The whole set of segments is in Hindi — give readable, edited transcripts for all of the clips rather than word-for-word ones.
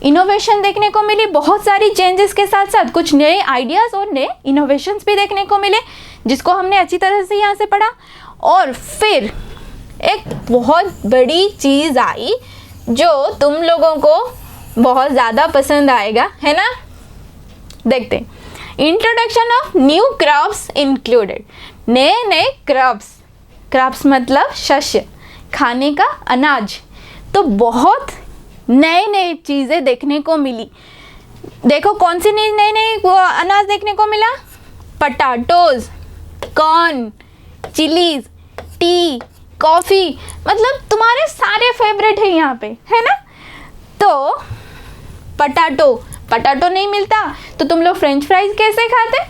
इनोवेशन देखने को मिली, बहुत सारी चेंजेस के साथ साथ कुछ नए आइडियाज़ और नए इनोवेशंस भी देखने को मिले, जिसको हमने अच्छी तरह से यहाँ से पढ़ा। और फिर एक बहुत बड़ी चीज़ आई जो तुम लोगों को बहुत ज़्यादा पसंद आएगा, है ना। देखते हैं, introduction of new crops included. नए नए क्रॉप्स मतलब शस्य, खाने का अनाज। तो बहुत नए नए चीज़ें देखने को मिली। देखो कौन सी नई नई अनाज देखने को मिला? Potatoes, corn, chillies, T, coffee, मतलब तुम्हारे सारे फेवरेट है यहाँ पे, है ना। तो पटाटो नहीं मिलता तो तुम लोग फ्रेंच फ्राइज कैसे खाते?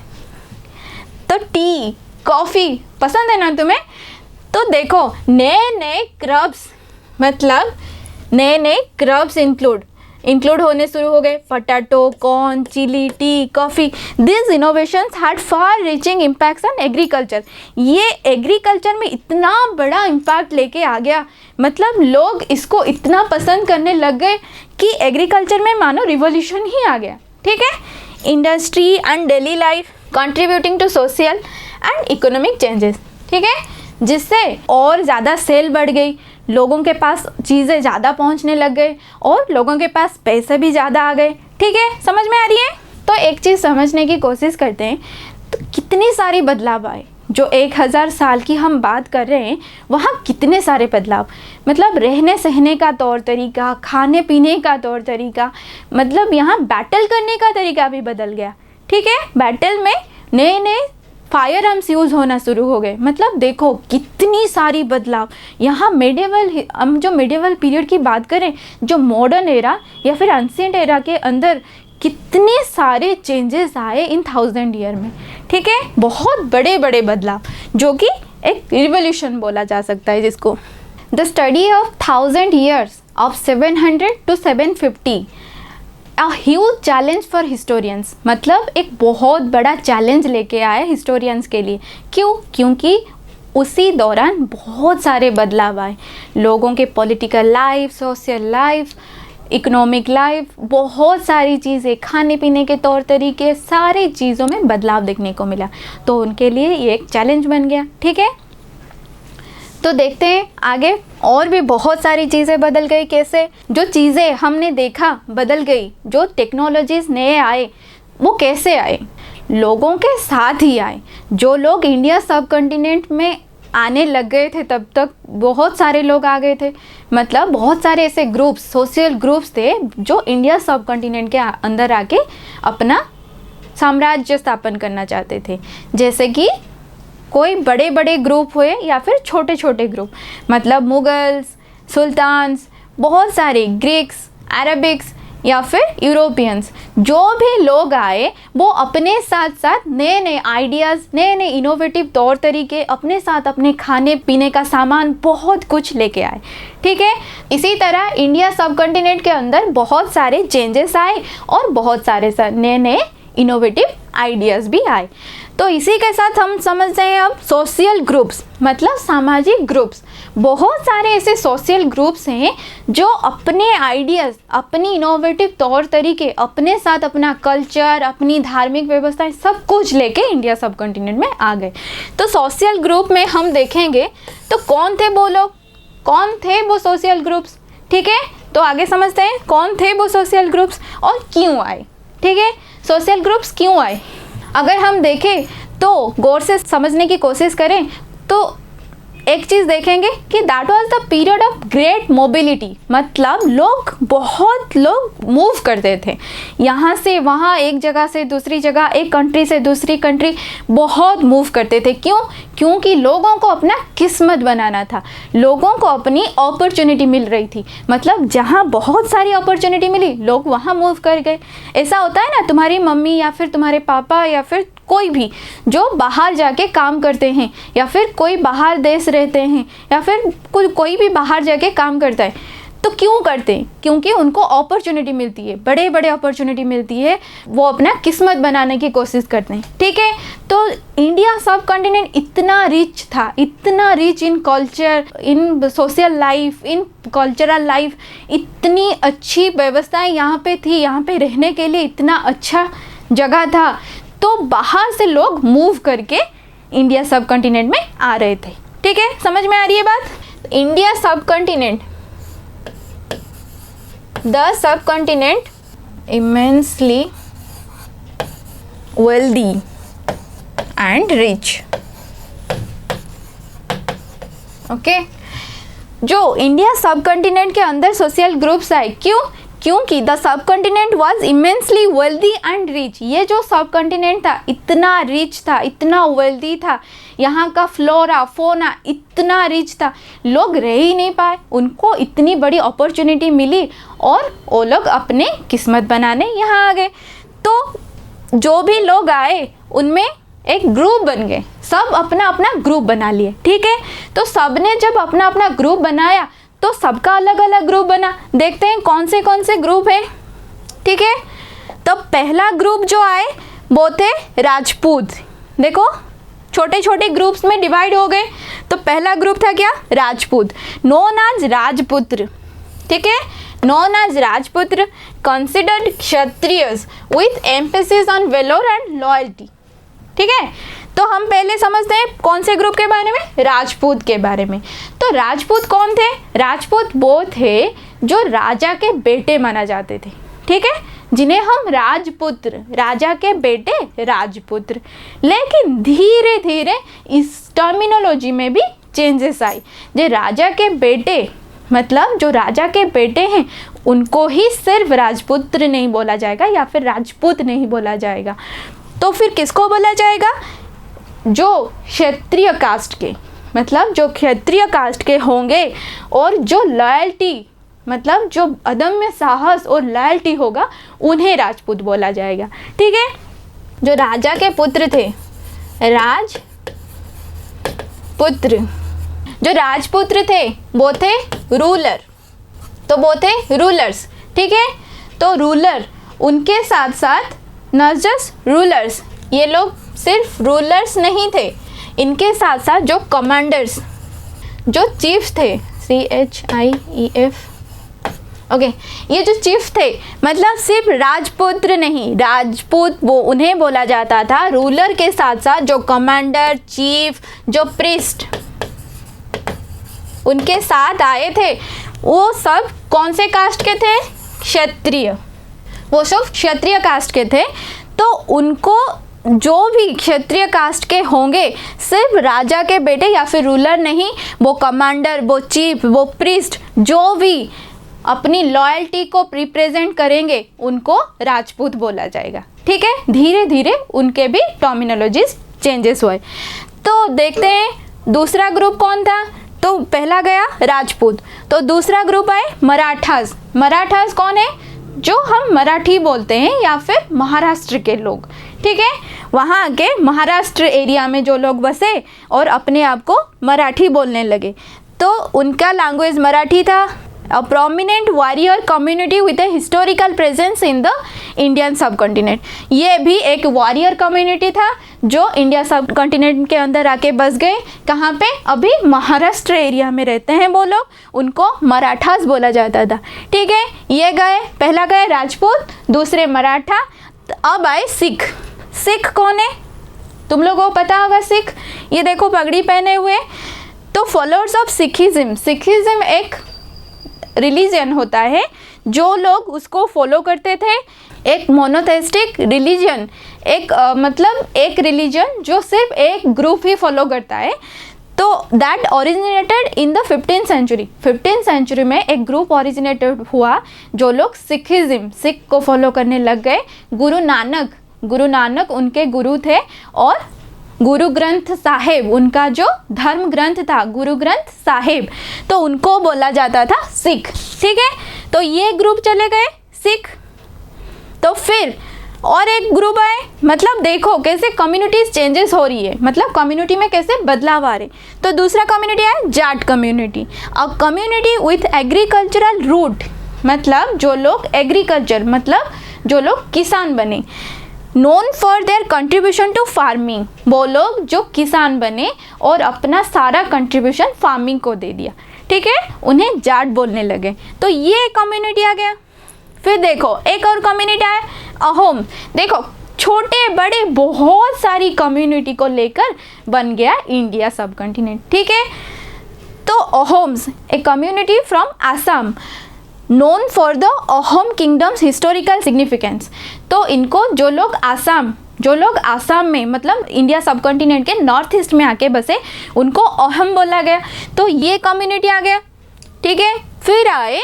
तो टी, कॉफ़ी पसंद है ना तुम्हें। तो देखो नए नए क्रॉप्स, मतलब नए नए क्रॉप्स इंक्लूड होने शुरू हो गए। Potato, corn, chili, tea, coffee. This innovations had far reaching impacts on agriculture. ये एग्रीकल्चर में इतना बड़ा इम्पैक्ट लेके आ गया, मतलब लोग इसको इतना पसंद करने लग गए कि एग्रीकल्चर में मानो रिवॉल्यूशन ही आ गया। ठीक है। Industry and daily life contributing to social and economic changes. ठीक है, जिससे और ज़्यादा सेल बढ़ गई, लोगों के पास चीज़ें ज़्यादा पहुंचने लग गए और लोगों के पास पैसे भी ज़्यादा आ गए। ठीक है, समझ में आ रही है। तो एक चीज़ समझने की कोशिश करते हैं, तो कितनी सारी बदलाव आए। जो 1000 साल की हम बात कर रहे हैं, वहाँ कितने सारे बदलाव, मतलब रहने सहने का तौर तरीका, खाने पीने का तौर तरीका, मतलब यहाँ बैटल करने का तरीका भी बदल गया। ठीक है, बैटल में नए नए फायर आर्म्स यूज़ होना शुरू हो गए। मतलब देखो कितनी सारी बदलाव यहाँ हम जो मेडिवल पीरियड की बात करें, जो मॉडर्न एरा या फिर एंशिएंट एरा के अंदर कितने सारे चेंजेस आए इन 1000 ईयर में। ठीक है, बहुत बड़े बड़े बदलाव, जो कि एक रिवॉल्यूशन बोला जा सकता है जिसको। The study of 1000 years of 700 to 750 a huge challenge for historians, मतलब एक बहुत बड़ा चैलेंज लेके आए हिस्टोरियंस के लिए। क्यों? क्योंकि उसी दौरान बहुत सारे बदलाव आए, लोगों के political life, social life, economic life, बहुत सारी चीज़ें, खाने पीने के तौर तरीके, सारी चीज़ों में बदलाव देखने को मिला। तो उनके लिए ये एक चैलेंज बन गया। ठीक है, तो देखते हैं आगे और भी बहुत सारी चीज़ें बदल गई। कैसे? जो चीज़ें हमने देखा बदल गई, जो टेक्नोलॉजीज़ नए आए, वो कैसे आए? लोगों के साथ ही आए। जो लोग इंडिया सब कॉन्टिनेंट में आने लग गए थे, तब तक बहुत सारे लोग आ गए थे। मतलब बहुत सारे ऐसे ग्रुप्स, सोशल ग्रुप्स थे जो इंडिया सब कॉन्टिनेंट के अंदर आके अपना साम्राज्य स्थापन करना चाहते थे। जैसे कि कोई बड़े बड़े ग्रुप हुए या फिर छोटे छोटे ग्रुप, मतलब मुगल्स, सुल्तान्स, बहुत सारे ग्रीक्स, अरबिक्स या फिर यूरोपियंस, जो भी लोग आए वो अपने साथ साथ नए नए आइडियाज़, नए नए इनोवेटिव तौर तरीके, अपने साथ अपने खाने पीने का सामान, बहुत कुछ लेके आए। ठीक है, इसी तरह इंडिया सब कॉन्टिनेंट के अंदर बहुत सारे चेंजेस आए और बहुत सारे नए नए इनोवेटिव आइडियाज़ भी आए। तो इसी के साथ हम समझते हैं अब सोशल ग्रुप्स, मतलब सामाजिक ग्रुप्स। बहुत सारे ऐसे सोशल ग्रुप्स हैं जो अपने आइडियाज़, अपनी इनोवेटिव तौर तरीके, अपने साथ अपना कल्चर, अपनी धार्मिक व्यवस्थाएं, सब कुछ लेके इंडिया सब कॉन्टिनेंट में आ गए। तो सोशल ग्रुप में हम देखेंगे तो कौन थे वो लोग, कौन थे वो सोशल ग्रुप्स। ठीक है, तो आगे समझते हैं कौन थे वो सोशल ग्रुप्स और क्यों आए। ठीक है, सोशल ग्रुप्स क्यों आए, अगर हम देखें तो गौर से समझने की कोशिश करें तो एक चीज़ देखेंगे कि that was the period of great mobility. मतलब बहुत लोग मूव करते थे, यहाँ से वहाँ, एक जगह से दूसरी जगह, एक कंट्री से दूसरी कंट्री, बहुत मूव करते थे। क्यों? क्योंकि लोगों को अपना किस्मत बनाना था, लोगों को अपनी अपॉर्चुनिटी मिल रही थी। मतलब जहाँ बहुत सारी अपॉर्चुनिटी मिली, लोग वहाँ मूव कर गए। ऐसा होता है ना, तुम्हारी मम्मी या फिर तुम्हारे पापा या फिर कोई भी जो बाहर जाके काम करते हैं, या फिर कोई बाहर देश रहते हैं, या फिर कोई भी बाहर जाके काम करता है, तो क्यों करते हैं? क्योंकि उनको अपॉर्चुनिटी मिलती है, बड़े बड़े अपॉर्चुनिटी मिलती है, वो अपना किस्मत बनाने की कोशिश करते हैं। ठीक है, तो इंडिया सब कॉन्टिनेंट इतना रिच था, इतना rich in culture, in social life, in cultural life, इतनी अच्छी व्यवस्थाएं यहाँ पे थी, यहाँ पे रहने के लिए इतना अच्छा जगह था। तो बाहर से लोग मूव करके इंडिया सब कॉन्टिनेंट में आ रहे थे। ठीक है, समझ में आ रही है बात? इंडिया सब continent, the subcontinent immensely wealthy and rich. Okay, जो इंडिया सब कॉन्टिनेंट के अंदर सोशल ग्रुप्स आए, क्यों? क्योंकि the sub continent was immensely wealthy and rich. ये जो सब कॉन्टिनेंट था इतना रिच था, इतना वेल्दी था, यहाँ का फ्लोरा फोना इतना रिच था, लोग रह ही नहीं पाए, उनको इतनी बड़ी अपॉर्चुनिटी मिली और वो लोग अपने किस्मत बनाने यहाँ आ गए। तो जो भी लोग आए उनमें एक ग्रुप बन गए, सब अपना अपना ग्रुप बना लिए। ठीक है, तो सब ने जब अपना अपना ग्रुप बनाया तो सबका अलग अलग ग्रुप बना। देखते हैं कौन से ग्रुप है। ठीक है, तो पहला ग्रुप जो आए वो थे राजपूत। देखो छोटे छोटे ग्रुप्स में डिवाइड हो गए। तो पहला ग्रुप था क्या? Rajput, known as Rajputra. ठीक है, known as Rajputra, considered Kshatriyas with emphasis on valour and loyalty. ठीक है, तो हम पहले समझते हैं कौन से ग्रुप के बारे में? राजपूत के बारे में। तो राजपूत कौन थे? राजपूत वो थे जो राजा के बेटे माना जाते थे। ठीक है, जिन्हें हम राजपुत्र, राजा के बेटे राजपुत्र। लेकिन धीरे धीरे इस टर्मिनोलॉजी में भी चेंजेस आई। जो राजा के बेटे, मतलब जो राजा के बेटे हैं उनको ही सिर्फ राजपुत्र नहीं बोला जाएगा या फिर राजपूत नहीं बोला जाएगा। तो फिर किसको बोला जाएगा? जो क्षत्रिय कास्ट के, मतलब जो क्षत्रिय कास्ट के होंगे और जो लॉयल्टी, मतलब जो अदम्य साहस और लॉयल्टी होगा, उन्हें राजपूत बोला जाएगा। ठीक है, जो राजा के पुत्र थे, राजपुत्र, जो राजपुत्र थे वो थे रूलर, तो वो थे रूलर्स। ठीक है, तो रूलर, उनके साथ साथ नॉट जस्ट रूलर्स, ये लोग सिर्फ रूलर्स नहीं थे, इनके साथ साथ जो कमांडर्स, जो चीफ थे, CHIEF, ओके, ये जो चीफ थे, मतलब सिर्फ राजपुत्र नहीं, राजपूत वो उन्हें बोला जाता था। रूलर के साथ साथ जो कमांडर, चीफ, जो प्रीस्ट उनके साथ आए थे, वो सब कौन से कास्ट के थे? क्षत्रिय, वो सब क्षत्रिय कास्ट के थे। तो उनको जो भी क्षत्रिय कास्ट के होंगे, सिर्फ राजा के बेटे या फिर रूलर नहीं, वो कमांडर, वो चीफ, वो प्रीस्ट, जो भी अपनी लॉयल्टी को रिप्रेजेंट करेंगे, उनको राजपूत बोला जाएगा। ठीक है, धीरे धीरे उनके भी टर्मिनोलॉजीज चेंजेस हुए। तो देखते हैं दूसरा ग्रुप कौन था। तो पहला गया राजपूत, तो दूसरा ग्रुप आए मराठास। मराठास कौन है? जो हम मराठी बोलते हैं या फिर महाराष्ट्र के लोग। ठीक है, वहाँ के महाराष्ट्र एरिया में जो लोग बसे और अपने आप को मराठी बोलने लगे, तो उनका लैंग्वेज मराठी था। A prominent warrior community with a historical presence in the Indian सब कॉन्टिनेंट। ये भी एक वॉरियर कम्युनिटी था जो इंडिया सब कॉन्टिनेंट के अंदर आके बस गए। कहाँ पे? अभी महाराष्ट्र एरिया में रहते हैं वो लोग, उनको मराठास बोला जाता था। ठीक है, ये गए, पहला गए राजपूत, दूसरे मराठा। अब आए सिख। सिख कौन है? तुम लोगों को पता होगा सिख, ये देखो पगड़ी पहने हुए। तो फॉलोअर्स ऑफ सिखिज्म, सिखिज्म एक रिलीजन होता है, जो लोग उसको फॉलो करते थे। एक मोनोथेइस्टिक रिलीजन, एक मतलब एक रिलीजन जो सिर्फ एक ग्रुप ही फॉलो करता है। तो that originated in the 15th century. 15th century में एक ग्रुप ओरिजिनेटेड हुआ, जो लोग सिखिज्म, सिख को फॉलो करने लग गए। गुरु नानक उनके गुरु थे, और गुरु ग्रंथ साहिब उनका जो धर्म ग्रंथ था, गुरु ग्रंथ साहिब, तो उनको बोला जाता था सिख। ठीक है, तो ये ग्रुप चले गए सिख। तो फिर और एक ग्रुप है, मतलब देखो कैसे कम्युनिटीज चेंजेस हो रही है, मतलब कम्युनिटी में कैसे बदलाव आ रहे। तो दूसरा कम्युनिटी है Jat community, a community with agricultural root, मतलब जो लोग एग्रीकल्चर, मतलब जो लोग किसान बने। Known for their contribution to farming, वो लोग जो किसान बने और अपना सारा कंट्रीब्यूशन फार्मिंग को दे दिया, ठीक है, उन्हें जाट बोलने लगे। तो ये कम्युनिटी आ गया। फिर देखो एक और कम्युनिटी है अहोम। देखो छोटे बड़े बहुत सारी कम्युनिटी को लेकर बन गया इंडिया सब कॉन्टिनेंट, ठीक है। तो Ahoms a community from Assam known for the Ahom kingdoms historical significance. तो इनको जो लोग आसाम में, मतलब इंडिया सब कॉन्टिनेंट के नॉर्थ ईस्ट में आके बसे, उनको अहोम बोला गया। तो ये कम्युनिटी आ गया, ठीक है। फिर आए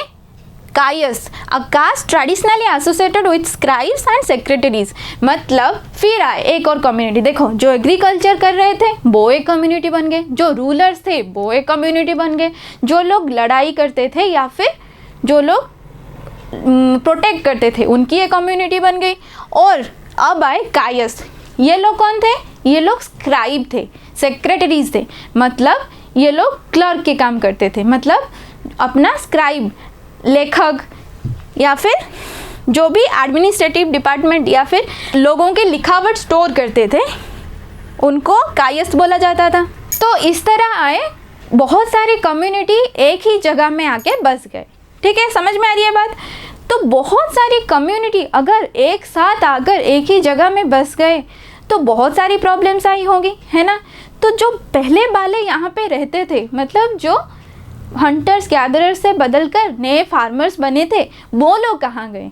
कायस, a caste traditionally associated with scribes and secretaries, मतलब फिर आए एक और कम्युनिटी। देखो जो एग्रीकल्चर कर रहे थे वो एक कम्युनिटी बन गए, जो रूलर्स थे वो एक कम्युनिटी बन गए, जो लोग लड़ाई करते थे या फिर जो लोग प्रोटेक्ट करते थे उनकी एक कम्युनिटी बन गई। और अब आए कायस, ये लोग कौन थे? ये लोग स्क्राइब थे, सेक्रेटरीज थे, मतलब ये लोग क्लर्क के काम करते थे, मतलब अपना स्क्राइब, लेखक या फिर जो भी एडमिनिस्ट्रेटिव डिपार्टमेंट या फिर लोगों के लिखावट स्टोर करते थे, उनको कायस बोला जाता था। तो इस तरह आए बहुत सारी कम्युनिटी एक ही जगह में आके बस गए, ठीक है, समझ में आ रही है बात। तो बहुत सारी कम्युनिटी अगर एक साथ आकर एक ही जगह में बस गए तो बहुत सारी प्रॉब्लम्स आई होगी, है ना। तो जो पहले वाले यहाँ पे रहते थे, मतलब जो हंटर्स गैदरर्स से बदलकर नए फार्मर्स बने थे, वो लोग कहाँ गए,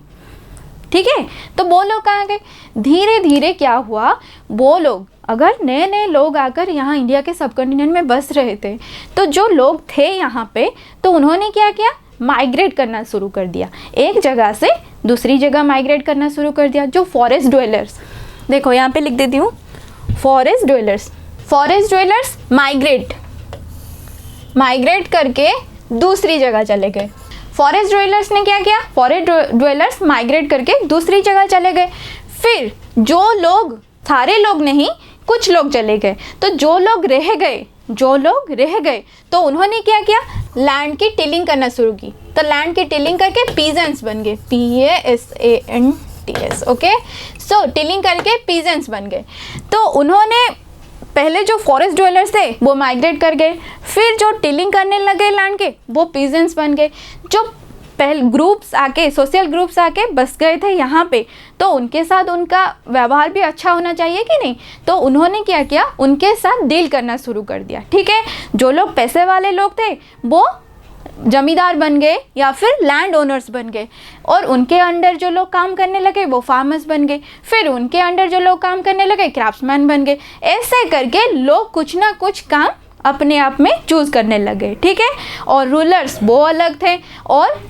ठीक है। तो वो लोग कहाँ गए? धीरे धीरे क्या हुआ, वो लोग अगर नए नए लोग आकर यहाँ इंडिया के सब कॉन्टिनेंट में बस रहे थे, तो जो लोग थे यहाँ पे, तो उन्होंने क्या किया, माइग्रेट करना शुरू कर दिया, एक जगह से दूसरी जगह माइग्रेट करना शुरू कर दिया। जो फॉरेस्ट ड्वेलर्स, देखो यहाँ पे लिख देती हूँ, फॉरेस्ट ड्वेलर्स माइग्रेट करके दूसरी जगह चले गए। फॉरेस्ट ड्वेलर्स ने क्या किया, फॉरेस्ट ड्वेलर्स माइग्रेट करके दूसरी जगह चले गए। फिर जो लोग, सारे लोग नहीं, कुछ लोग चले गए, तो जो लोग रह गए तो उन्होंने क्या किया, लैंड की टिलिंग करना शुरू की। तो लैंड की टिलिंग करके पीजेंट्स बन गए, PASANTS, ओके। सो टिलिंग करके पीजेंट्स बन गए। तो उन्होंने पहले जो फॉरेस्ट ड्वेलर्स थे वो माइग्रेट कर गए, फिर जो टिलिंग करने लगे लैंड के वो पीजेंट्स बन गए। जो पहले ग्रुप्स आके, सोशल ग्रुप्स आके बस गए थे यहाँ पे, तो उनके साथ उनका व्यवहार भी अच्छा होना चाहिए कि नहीं। तो उन्होंने क्या किया, उनके साथ डील करना शुरू कर दिया, ठीक है। जो लोग पैसे वाले लोग थे वो जमींदार बन गए या फिर लैंड ओनर्स बन गए, और उनके अंडर जो लोग काम करने लगे वो फार्मर्स बन गए, फिर उनके अंडर जो लोग काम करने लगे क्राफ्ट्समैन बन गए। ऐसे करके लोग कुछ ना कुछ काम अपने आप में चूज़ करने लगे, ठीक है। और रूलर्स वो अलग थे और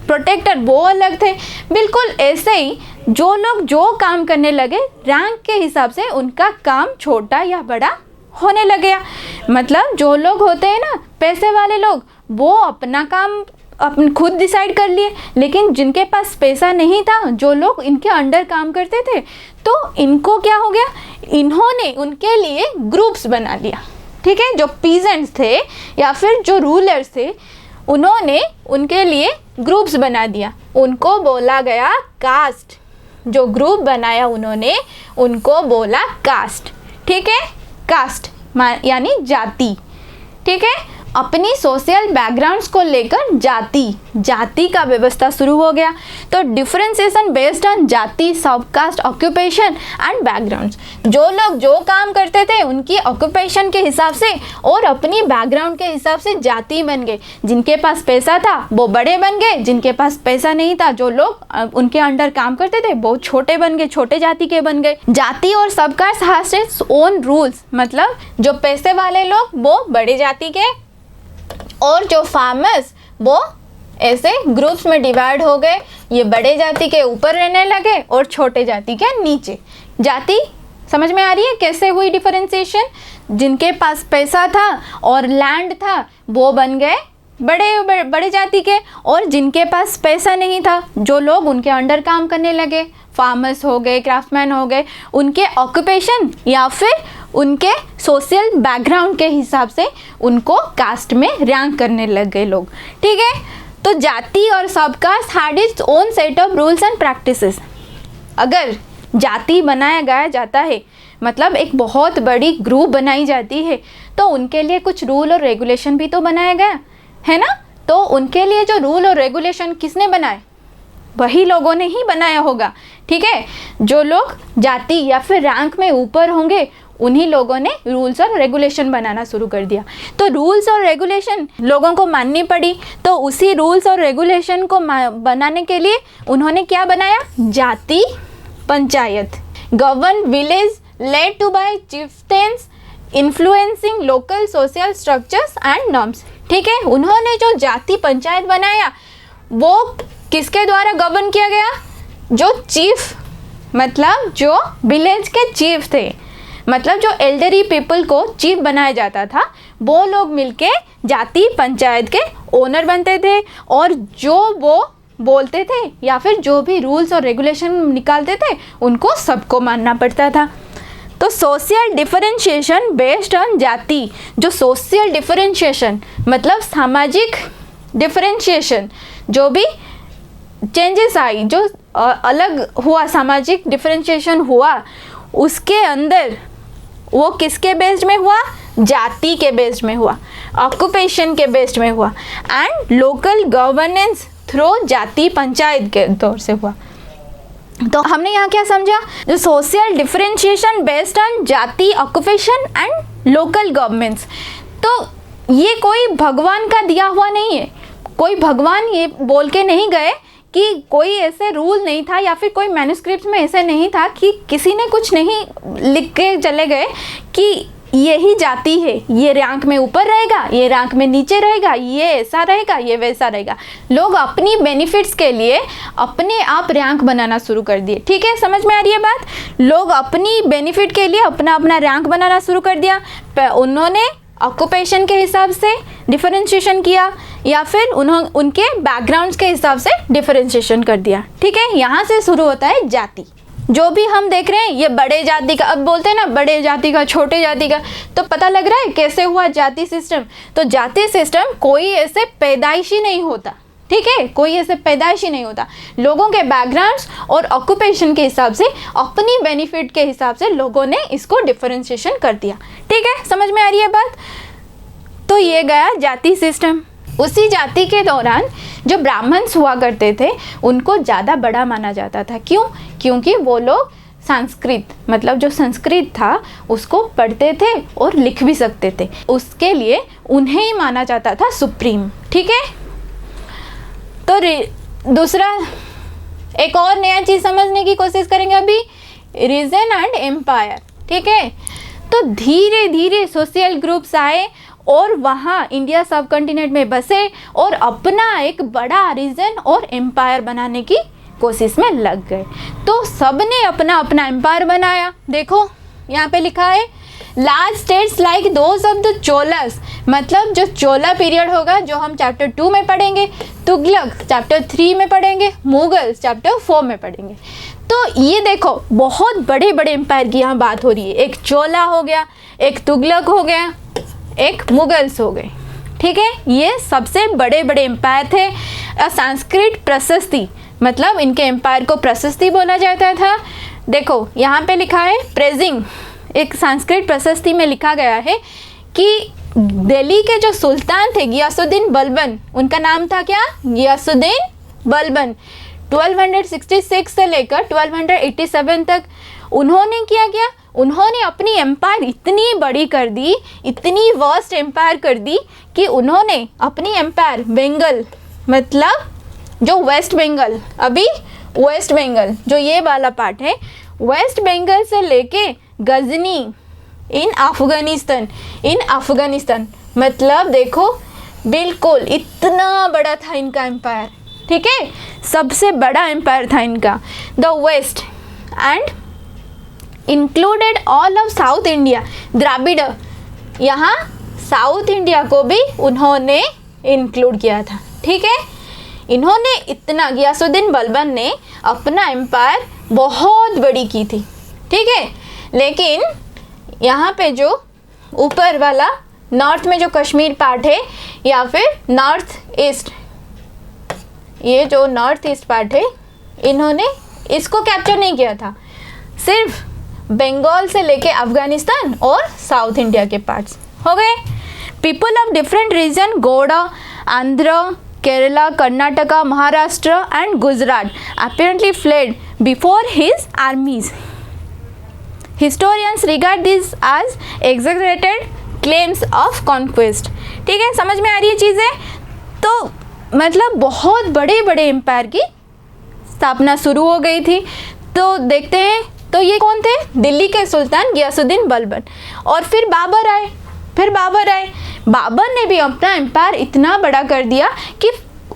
प्रोटेक्टर वो अलग थे। बिल्कुल ऐसे ही जो लोग जो काम करने लगे, रैंक के हिसाब से उनका काम छोटा या बड़ा होने लगे। मतलब जो लोग होते हैं ना पैसे वाले लोग, वो अपना काम खुद डिसाइड कर लिए, लेकिन जिनके पास पैसा नहीं था, जो लोग इनके अंडर काम करते थे, तो इनको क्या हो गया, इन्होंने उनके लिए ग्रुप्स बना लिया, ठीक है। जो पीजेंट्स थे या फिर जो रूलर्स थे, उन्होंने उनके लिए ग्रुप्स बना दिया, उनको बोला गया कास्ट। जो ग्रुप बनाया उन्होंने, उनको बोला कास्ट, ठीक है। कास्ट यानी जाति, ठीक है। अपनी सोशल बैकग्राउंड्स को लेकर जाति का व्यवस्था शुरू हो गया। तो डिफरेंशिएशन बेस्ड ऑन जाति, सबकास्ट, ऑक्यूपेशन एंड बैकग्राउंड्स। जो लोग जो काम करते थे उनकी ऑक्यूपेशन के हिसाब से और अपनी बैकग्राउंड के हिसाब से जाति बन गए। जिनके पास पैसा था वो बड़े बन गए, जिनके पास पैसा नहीं था, जो लोग उनके अंडर काम करते थे वो छोटे बन गए, छोटे जाति के बन गए। जाति और subcaste has its own rules, मतलब जो पैसे वाले लोग वो बड़े जाति के और जो फार्मर्स वो ऐसे ग्रुप्स में डिवाइड हो गए। ये बड़े जाति के ऊपर रहने लगे और छोटे जाति के नीचे। जाति समझ में आ रही है कैसे हुई डिफरेंशिएशन? जिनके पास पैसा था और लैंड था वो बन गए बड़े जाति के, और जिनके पास पैसा नहीं था, जो लोग उनके अंडर काम करने लगे, फार्मर्स हो गए, क्राफ्टमैन हो गए, उनके ऑक्यूपेशन या फिर उनके सोशल बैकग्राउंड के हिसाब से उनको कास्ट में रैंक करने लग गए लोग। ठीक है, तो जाति और subcaste had its own set of rules and practices. अगर जाति बनाया गया जाता है, मतलब एक बहुत बड़ी ग्रुप बनाई जाती है, तो उनके लिए कुछ रूल और रेगुलेशन भी तो बनाया गया है ना। तो उनके लिए जो रूल और रेगुलेशन किसने बनाए? वही लोगों ने ही बनाया होगा। ठीक है, जो लोग जाति या फिर रैंक में ऊपर होंगे, उन्हीं लोगों ने रूल्स और रेगुलेशन बनाना शुरू कर दिया। तो रूल्स और रेगुलेशन लोगों को माननी पड़ी, तो उसी रूल्स और रेगुलेशन को बनाने के लिए उन्होंने क्या बनाया? जाति panchayat. Govern village led to by chieftains influencing local social structures and norms. ठीक है, उन्होंने जो जाति पंचायत बनाया वो किसके द्वारा गवर्न किया गया? जो चीफ, मतलब जो विलेज के चीफ थे, मतलब जो एल्डरी पीपल को चीफ बनाया जाता था, वो लोग मिलके जाति पंचायत के ओनर बनते थे, और जो वो बोलते थे या फिर जो भी रूल्स और रेगुलेशन निकालते थे उनको सबको मानना पड़ता था। तो सोशल डिफरेंशिएशन बेस्ड ऑन जाति, जो सोशल डिफरेंशिएशन मतलब सामाजिक डिफरेंशिएशन, जो भी चेंजेस आई, जो अलग हुआ, सामाजिक डिफरेंशिएशन हुआ, उसके अंदर वो किसके बेस्ड में हुआ? जाति के बेस्ड में हुआ, ऑक्यूपेशन के बेस्ड में हुआ, एंड लोकल गवर्नेंस थ्रू जाति पंचायत के तौर से हुआ। तो हमने यहाँ क्या समझा? जो सोशल डिफरेंशिएशन बेस्ड ऑन जाति, ऑक्यूपेशन एंड लोकल गवर्नमेंट्स। तो ये कोई भगवान का दिया हुआ नहीं है, कोई भगवान ये बोल के नहीं गए कि कोई ऐसे रूल नहीं था या फिर कोई मैन्युस्क्रिप्ट में ऐसे नहीं था कि किसी ने कुछ नहीं लिख के चले गए कि यही जाति है, ये रैंक में ऊपर रहेगा, ये रैंक में नीचे रहेगा, ये ऐसा रहेगा, ये वैसा रहेगा। लोग अपनी बेनिफिट्स के लिए अपने आप रैंक बनाना शुरू कर दिए। ठीक है, समझ में आ रही है बात? लोग अपनी बेनिफिट के लिए अपना अपना रैंक बनाना शुरू कर दिया। उन्होंने ऑक्यूपेशन के हिसाब से डिफरेंशिएशन किया या फिर उनके बैकग्राउंड्स के हिसाब से डिफरेंशिएशन कर दिया। ठीक है, यहाँ से शुरू होता है जाति। जो भी हम देख रहे हैं ये बड़े जाति का, अब बोलते हैं ना बड़े जाति का, छोटे जाति का, तो पता लग रहा है कैसे हुआ जाति सिस्टम। तो जाति सिस्टम कोई ऐसे पैदाइशी नहीं होता। ठीक है, कोई ऐसे पैदाइशी नहीं होता। लोगों के बैकग्राउंड्स और ऑक्यूपेशन के हिसाब से, अपनी बेनिफिट के हिसाब से लोगों ने इसको डिफरेंशिएशन कर दिया। ठीक है, समझ में आ रही है बात? तो ये गया जाति सिस्टम। उसी जाति के दौरान जो ब्राह्मण्स हुआ करते थे उनको ज़्यादा बड़ा माना जाता था। क्यों? क्योंकि वो लोग संस्कृत, मतलब जो संस्कृत था उसको पढ़ते थे और लिख भी सकते थे, उसके लिए उन्हें ही माना जाता था सुप्रीम। ठीक है, तो दूसरा एक और नया चीज़ समझने की कोशिश करेंगे अभी, रीजन एंड एम्पायर। ठीक है, तो धीरे धीरे सोशल ग्रुप्स आए और वहाँ इंडिया सब कॉन्टिनेंट में बसे और अपना एक बड़ा रीजन और एम्पायर बनाने की कोशिश में लग गए। तो सब ने अपना अपना एम्पायर बनाया। देखो यहाँ पे लिखा है large states like those of the Cholas, मतलब जो चोला पीरियड होगा जो हम चैप्टर 2 में पढ़ेंगे, तुगलक चैप्टर 3 में पढ़ेंगे, मुगल्स चैप्टर 4 में पढ़ेंगे। तो ये देखो बहुत बड़े बड़े एम्पायर की यहाँ बात हो रही है। एक चोला हो गया, एक तुगलक हो गया, एक मुगल्स हो गए। ठीक है, ये सबसे बड़े बड़े एम्पायर थे। संस्कृत प्रशस्ति, मतलब इनके एम्पायर को प्रशस्ति बोला जाता था। देखो यहाँ पे लिखा है प्रेजिंग, एक संस्कृत प्रशस्ति में लिखा गया है कि दिल्ली के जो सुल्तान थे गियासुद्दीन बलबन, उनका नाम था क्या? गियासुद्दीन बलबन। 1266 से लेकर 1287 तक उन्होंने क्या किया? उन्होंने अपनी एम्पायर इतनी बड़ी कर दी, इतनी वर्स्ट एम्पायर कर दी कि उन्होंने अपनी एम्पायर बंगाल, मतलब जो वेस्ट बंगाल, अभी वेस्ट बंगाल जो ये वाला पार्ट है, वेस्ट बंगाल से लेके गजनी इन अफगानिस्तान, मतलब देखो बिल्कुल इतना बड़ा था इनका एम्पायर। ठीक है, सबसे बड़ा एम्पायर था इनका। The west end included all of south India, Dravid, यहाँ साउथ इंडिया को भी उन्होंने इंक्लूड किया था। ठीक है, इन्होंने इतना, गियासुद्दीन बलबन ने अपना एम्पायर बहुत बड़ी की थी। ठीक है, लेकिन यहाँ पे जो ऊपर वाला नॉर्थ में जो कश्मीर पार्ट है या फिर नॉर्थ ईस्ट, ये जो नॉर्थ ईस्ट पार्ट है, इन्होंने इसको कैप्चर नहीं किया था। सिर्फ बंगाल से लेके अफगानिस्तान और साउथ इंडिया के पार्ट्स हो गए। People of different region, Gauda, Andhra, Kerala, Karnataka, Maharashtra and Gujarat apparently fled before his armies. Historians regard this as exaggerated claims of conquest. ठीक है, समझ में आ रही है चीज़ें? तो मतलब बहुत बड़े बड़े एम्पायर की स्थापना शुरू हो गई थी। तो देखते हैं, तो ये कौन थे? दिल्ली के सुल्तान गियासुद्दीन बलबन। और फिर बाबर आए, बाबर ने भी अपना एम्पायर इतना बड़ा कर दिया कि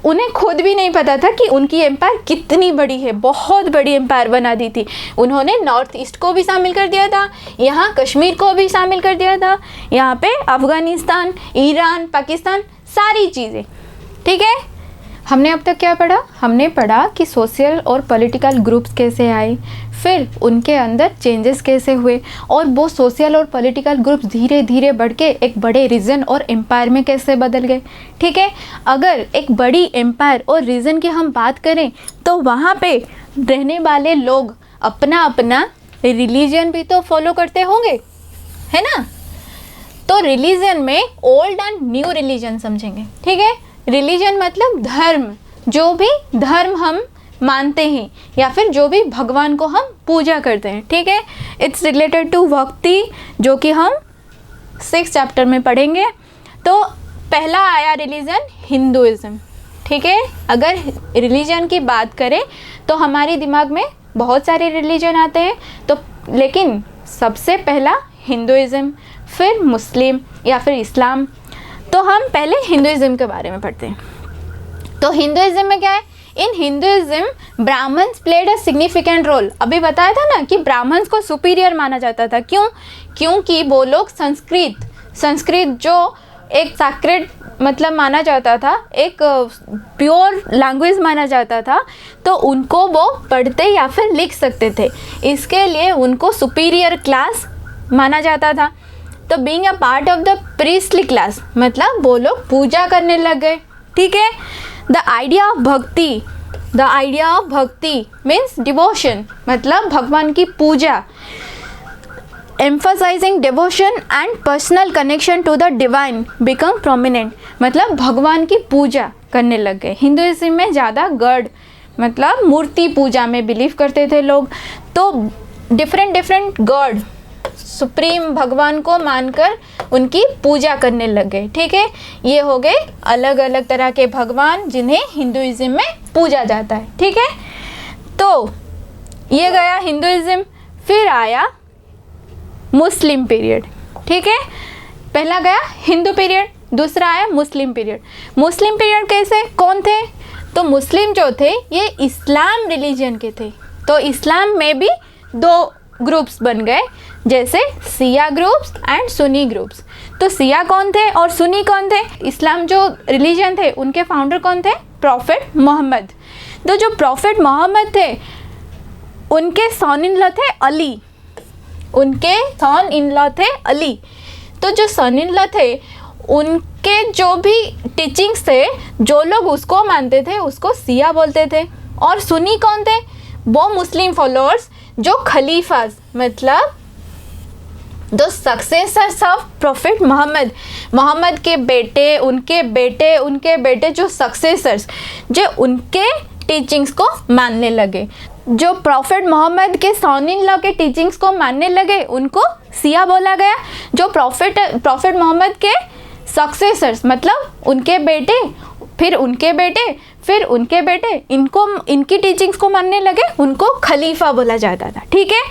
उन्हें खुद भी नहीं पता था कि उनकी एम्पायर कितनी बड़ी है। बहुत बड़ी एम्पायर बना दी थी उन्होंने। नॉर्थ ईस्ट को भी शामिल कर दिया था, यहाँ कश्मीर को भी शामिल कर दिया था, यहाँ पे अफगानिस्तान, ईरान, पाकिस्तान, सारी चीज़ें। ठीक है, हमने अब तक क्या पढ़ा? हमने पढ़ा कि सोशल और पॉलिटिकल ग्रुप्स कैसे आए, फिर उनके अंदर चेंजेस कैसे हुए, और वो सोशल और पॉलिटिकल ग्रुप्स धीरे धीरे बढ़ के एक बड़े रीजन और एम्पायर में कैसे बदल गए। ठीक है, अगर एक बड़ी एम्पायर और रीजन की हम बात करें तो वहाँ पे रहने वाले लोग अपना अपना रिलीजन भी तो फॉलो करते होंगे, है ना? तो रिलीजन में ओल्ड एंड न्यू रिलीजन समझेंगे। ठीक है, रिलीजन मतलब धर्म, जो भी धर्म हम मानते हैं या फिर जो भी भगवान को हम पूजा करते हैं। ठीक है, इट्स रिलेटेड टू भक्ति, जो कि हम 6th चैप्टर में पढ़ेंगे। तो पहला आया रिलीजन हिंदुइज्म। ठीक है, अगर रिलीजन की बात करें तो हमारे दिमाग में बहुत सारे रिलीजन आते हैं, तो लेकिन सबसे पहला हिंदुइज्म, फिर मुस्लिम या फिर इस्लाम। तो हम पहले हिंदुइज्म के बारे में पढ़ते हैं। तो हिंदुइज्म में क्या है? In Hinduism Brahmins played a significant role. अभी बताया था ना कि ब्राह्मण्स को सुपीरियर माना जाता था। क्यों? क्योंकि वो लोग संस्कृत जो एक सैक्रेड मतलब माना जाता था, एक प्योर लैंग्वेज माना जाता था, तो उनको वो पढ़ते या फिर लिख सकते थे, इसके लिए उनको सुपीरियर क्लास माना जाता था। तो being a part of the priestly class मतलब वो लोग पूजा करने लग गए। ठीक है, the idea of bhakti means devotion, मतलब भगवान की पूजा। Emphasising devotion and personal connection to the divine become prominent, मतलब भगवान की पूजा करने लग गए। हिंदुइज्म में ज़्यादा गॉड मतलब मूर्ति पूजा में बिलीव करते थे लोग, तो डिफरेंट गॉड सुप्रीम भगवान को मानकर उनकी पूजा करने लग गए। ठीक है, ये हो गए अलग अलग तरह के भगवान जिन्हें हिंदुइज्म में पूजा जाता है। ठीक है, तो ये गया हिंदुइज्म। फिर आया मुस्लिम पीरियड। ठीक है, पहला गया हिंदू पीरियड, दूसरा आया मुस्लिम पीरियड। मुस्लिम पीरियड कैसे, कौन थे? तो मुस्लिम जो थे ये इस्लाम रिलीजन के थे। तो इस्लाम में भी 2 ग्रुप्स बन गए, जैसे Siya groups and Sunni groups. तो सिया कौन थे और सुन्नी कौन थे? इस्लाम जो रिलीजन थे उनके फाउंडर कौन थे? प्रॉफिट मोहम्मद। तो जो प्रॉफिट मोहम्मद थे उनके सन इन लॉ थे अली। तो जो सन इन लॉ थे उनके जो भी टीचिंग्स थे, जो लोग उसको मानते थे उसको सिया बोलते थे। और सुन्नी कौन थे? वो मुस्लिम फॉलोअर्स जो खलीफाज मतलब the successors of prophet Muhammad के बेटे, उनके बेटे जो सक्सेसर्स, जो उनके टीचिंग्स को मानने लगे। जो प्रॉफिट मोहम्मद के सन इन लॉ के टीचिंग्स को मानने लगे उनको सिया बोला गया। जो प्रॉफिट मोहम्मद के सक्सेसर्स मतलब उनके बेटे, फिर उनके बेटे इनकी टीचिंग्स को मानने लगे, उनको खलीफा बोला जाता था। ठीक है,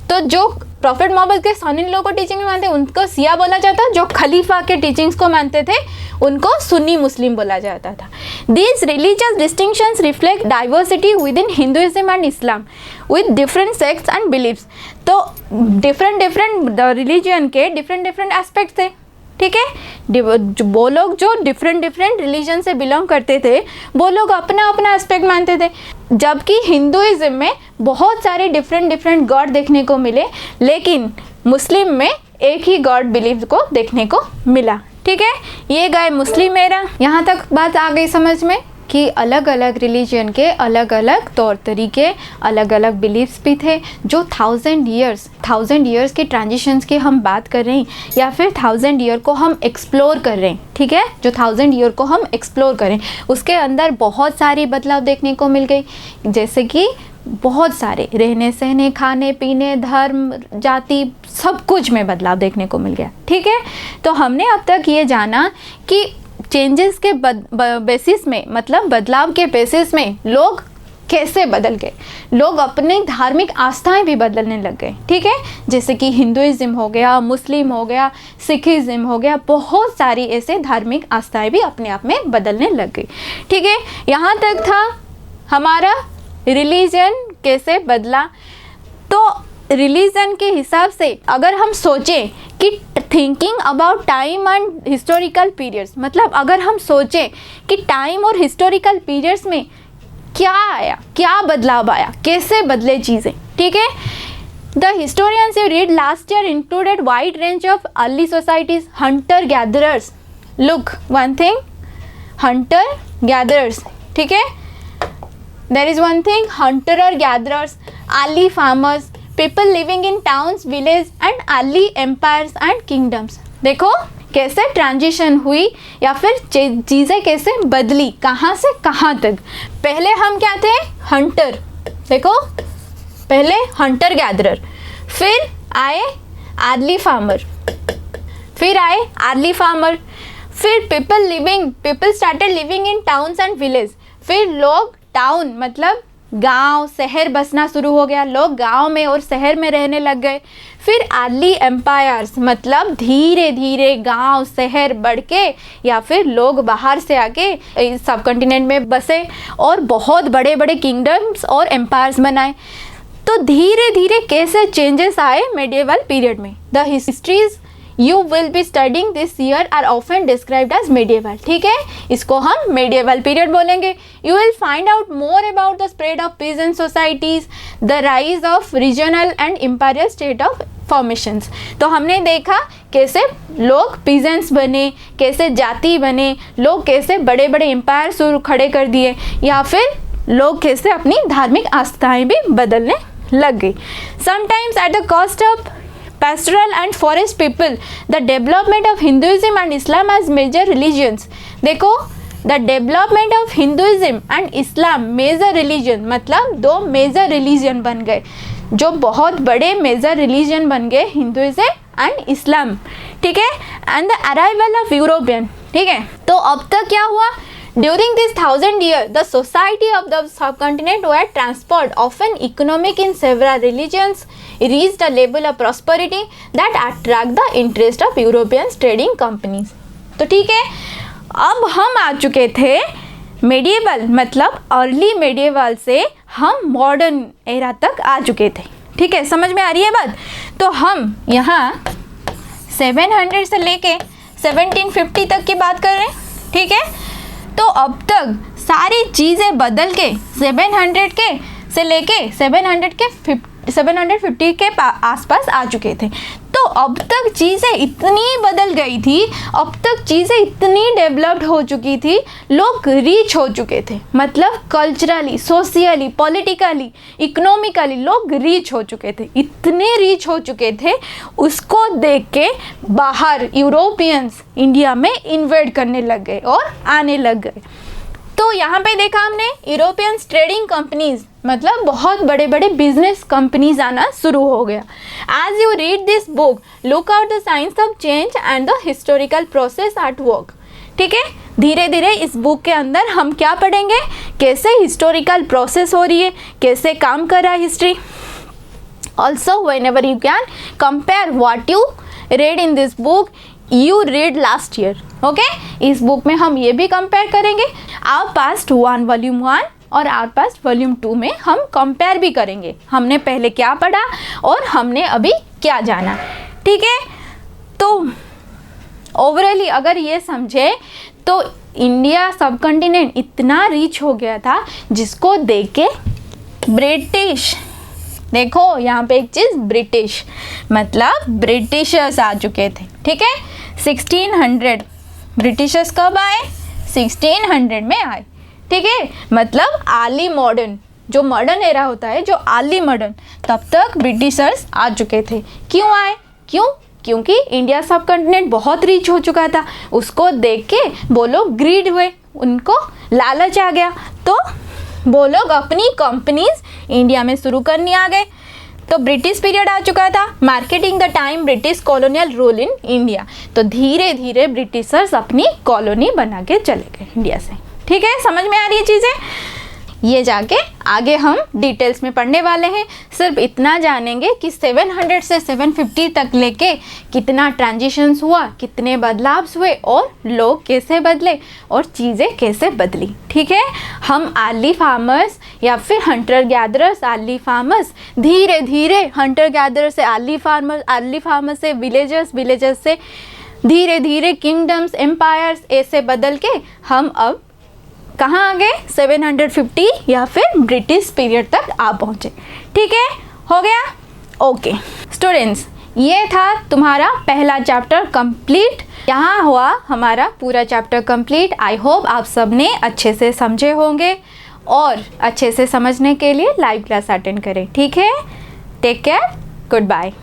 तो जो प्रॉफिट मोहम्मद के सन इन लॉ को टीचिंग मानते उनको सिया बोला जाता, जो खलीफा के टीचिंग्स को मानते थे उनको सुन्नी मुस्लिम बोला जाता था। These religious distinctions reflect diversity within Hinduism and Islam with different sects and beliefs. तो डिफरेंट रिलीजन के डिफरेंट एस्पेक्ट्स थे। ठीक है। वो लोग जो डिफरेंट रिलीजन से बिलोंग करते थे वो लोग अपना अपना एस्पेक्ट मानते थे, जबकि हिंदुइज्म में बहुत सारे डिफरेंट गॉड देखने को मिले, लेकिन मुस्लिम में एक ही गॉड बिलीव को देखने को मिला। ठीक है, ये गए मुस्लिम एरा। यहाँ तक बात आ गई समझ में कि अलग अलग रिलीजन के अलग अलग तौर तरीके, अलग अलग बिलीव्स भी थे, जो 1000 ईयर्स के ट्रांजिशंस की हम बात कर रहे हैं, या फिर 1000 ईयर को हम एक्सप्लोर कर रहे हैं। ठीक है, जो 1000 ईयर को हम एक्सप्लोर करें उसके अंदर बहुत सारी बदलाव देखने को मिल गई, जैसे कि बहुत सारे रहने सहने, खाने पीने, धर्म, जाति, सब कुछ में बदलाव देखने को मिल गया। ठीक है, तो हमने अब तक ये जाना कि चेंजेस के बेसिस में, मतलब बदलाव के बेसिस में लोग कैसे बदल गए, लोग अपनी धार्मिक आस्थाएं भी बदलने लग गए। ठीक है, जैसे कि हिंदुइज्म हो गया, मुस्लिम हो गया, सिखिज्म हो गया, बहुत सारी ऐसे धार्मिक आस्थाएं भी अपने आप में बदलने लग गई। ठीक है, यहाँ तक था हमारा रिलीजन कैसे बदला। तो रिलीजन के हिसाब से अगर हम सोचें कि thinking about time and historical periods, मतलब अगर हम सोचें कि टाइम और हिस्टोरिकल पीरियड्स में क्या आया, क्या बदलाव आया, कैसे बदले चीज़ें। ठीक है, the historians you read last year included wide range of early societies, Hunter gatherers. Look one thing, Hunter gatherers. ठीक है, there is one thing, hunter or gatherers, early farmers, people living in towns, villages and early empires and kingdoms। देखो कैसे ट्रांजिशन हुई या फिर चीज़ें कैसे बदली, कहाँ से कहाँ तक। पहले हम क्या थे, हंटर। देखो पहले हंटर गैदरर, फिर आए अर्ली फार्मर, फिर people started living in towns and village. फिर लोग टाउन मतलब गांव, शहर बसना शुरू हो गया, लोग गांव में और शहर में रहने लग गए। फिर अर्ली एम्पायर्स मतलब धीरे धीरे गांव शहर बढ़ के या फिर लोग बाहर से आके सब कॉन्टिनेंट में बसे और बहुत बड़े बड़े किंगडम्स और एम्पायर्स बनाए। तो धीरे धीरे कैसे चेंजेस आए मेडिएवल पीरियड में। The histories you will be studying this year are often described as medieval। ठीक है, इसको हम medieval period बोलेंगे। You will find out more about the spread of peasant societies, the rise of regional and imperial state of formations। तो हमने देखा कैसे लोग peasants बने, कैसे जाति बने, लोग कैसे बड़े बड़े एम्पायर शुरू खड़े कर दिए, या फिर लोग कैसे अपनी धार्मिक आस्थाएं भी बदलने लग गई। Sometimes at the cost of pastoral and forest people, the development of Hinduism and Islam as major religions। देखो the development of Hinduism and Islam major religion, मतलब दो मेजर रिलीजन बन गए, जो बहुत बड़े मेजर रिलीजन बन गए, हिंदुइज्म एंड इस्लाम। ठीक है, and the arrival of European. ठीक है, तो अब तक क्या हुआ, during this 1000 years the society of the subcontinent were transformed, often economic in several religions reached a level of prosperity that attract the interest of European trading companies। तो ठीक है, अब हम आ चुके थे मेडिएवल मतलब अर्ली मेडिएवल से हम मॉडर्न एरा तक आ चुके थे। ठीक है, समझ में आ रही है बात। तो हम यहाँ 700 से लेके 1750 तक की बात कर रहे हैं। ठीक है, तो अब तक सारी चीज़ें बदल के 700 के से लेके 750 के आसपास आ चुके थे। तो अब तक चीज़ें इतनी बदल गई थी, अब तक चीज़ें इतनी डेवलप्ड हो चुकी थी, लोग रीच हो चुके थे, मतलब कल्चरली, सोशियली, पॉलिटिकली, इकोनॉमिकली लोग रीच हो चुके थे, इतने रीच हो चुके थे, उसको देख के बाहर यूरोपियंस इंडिया में इन्वेड करने लग गए और आने लग गए। तो यहाँ पे देखा हमने यूरोपियन ट्रेडिंग कंपनीज मतलब बहुत बड़े बड़े बिजनेस कंपनीज आना शुरू हो गया। As you read this book look out the science of change and the historical process at work. ठीक है, धीरे धीरे इस बुक के अंदर हम क्या पढ़ेंगे, कैसे हिस्टोरिकल प्रोसेस हो रही है, कैसे काम कर रहा है history. Also when ever you can compare what you read in this book you read last year। Okay, इस बुक में हम ये भी कंपेयर करेंगे, our past 1 वॉल्यूम 1 और our past वॉल्यूम 2 में हम कंपेयर भी करेंगे, हमने पहले क्या पढ़ा और हमने अभी क्या जाना। ठीक है, तो ओवरऑली अगर ये समझे तो इंडिया सब कॉन्टिनेंट इतना रिच हो गया था जिसको देख के ब्रिटिश, देखो यहाँ पे एक चीज़ ब्रिटिश, मतलब ब्रिटिशर्स आ चुके थे, ठीक है। 1600 ब्रिटिशर्स कब आए? 1600 में आए, ठीक है। मतलब अर्ली मॉडर्न, जो मॉडर्न एरा होता है, जो अर्ली मॉडर्न, तब तक ब्रिटिशर्स आ चुके थे। क्यों आए? क्योंकि इंडिया सब कॉन्टिनेंट बहुत रिच हो चुका था। उसको देख के वो लोग ग्रीड हुए, उनको लालच आ गया, तो वो लोग अपनी कंपनीज इंडिया में शुरू करने आ गए। तो ब्रिटिश पीरियड आ चुका था, marketing the time British colonial rule in India. तो धीरे धीरे ब्रिटिशर्स अपनी कॉलोनी बना के चले गए इंडिया से, ठीक है। समझ में आ रही है चीज़ें? ये जाके आगे हम डिटेल्स में पढ़ने वाले हैं। सिर्फ इतना जानेंगे कि 700 से 750 तक लेके कितना ट्रांजिशंस हुआ, कितने बदलाव हुए और लोग कैसे बदले और चीज़ें कैसे बदली, ठीक है। हम अर्ली फार्मर्स या फिर हंटर गैदरर्स, अर्ली फार्मर्स, धीरे धीरे हंटर गैदरर से अर्ली फार्मर्स से विलेजर्स, विलेजर्स से धीरे धीरे किंगडम्स, एम्पायर्स, ऐसे बदल के हम अब कहाँ आ गए? 750 या फिर ब्रिटिश पीरियड तक आ पहुँचे, ठीक है। हो गया? ओके स्टूडेंट्स, ये था तुम्हारा पहला चैप्टर कंप्लीट। यहाँ हुआ हमारा पूरा चैप्टर कंप्लीट। आई होप आप सब ने अच्छे से समझे होंगे और अच्छे से समझने के लिए लाइव क्लास अटेंड करें, ठीक है। Take care, good bye.